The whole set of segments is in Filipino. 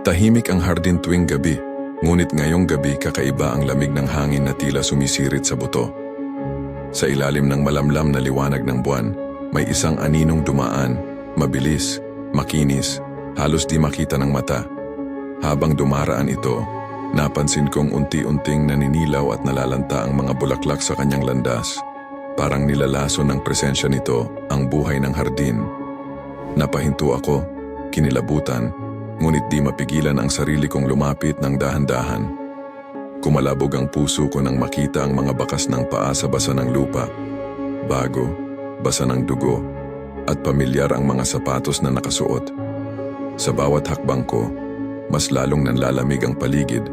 Tahimik ang hardin tuwing gabi, ngunit ngayong gabi kakaiba ang lamig ng hangin na tila sumisirit sa buto. Sa ilalim ng malamlam na liwanag ng buwan, may isang aninong dumaan, mabilis, makinis, halos di makita ng mata. Habang dumaraan ito, napansin kong unti-unting naninilaw at nalalanta ang mga bulaklak sa kanyang landas. Parang nilalaso ng presensya nito ang buhay ng hardin. Napahinto ako, kinilabutan, ngunit di mapigilan ang sarili kong lumapit ng dahan-dahan. Kumalabog ang puso ko nang makita ang mga bakas ng paa sa basa ng lupa. Bago, basa ng dugo, at pamilyar ang mga sapatos na nakasuot. Sa bawat hakbang ko, mas lalong nanlalamig ang paligid,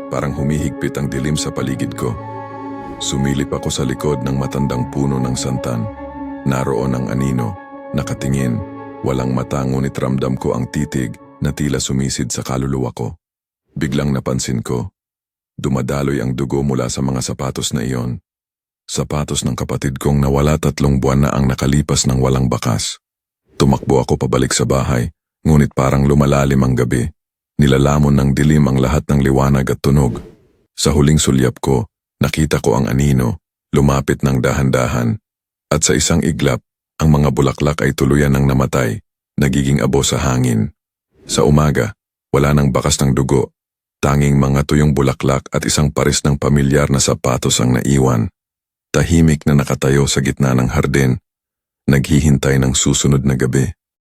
parang humihigpit ang dilim sa paligid ko. Sumilip ako sa likod ng matandang puno ng santan. Naroon ang anino, nakatingin, walang mata ngunit ramdam ko ang titig na tila sumisid sa kaluluwa ko. Biglang napansin ko, dumadaloy ang dugo mula sa mga sapatos na iyon. Sapatos ng kapatid kong nawala 3 buwan na ang nakalipas ng walang bakas. Tumakbo ako pabalik sa bahay, ngunit parang lumalalim ang gabi. Nilalamon ng dilim ang lahat ng liwanag at tunog. Sa huling sulyap ko, nakita ko ang anino, lumapit ng dahan-dahan. At sa isang iglap, ang mga bulaklak ay tuluyan ng namatay, nagiging abo sa hangin. Sa umaga, wala nang bakas ng dugo. Tanging mga tuyong bulaklak at isang pares ng pamilyar na sapatos ang naiwan. Tahimik na nakatayo sa gitna ng hardin, naghihintay ng susunod na gabi.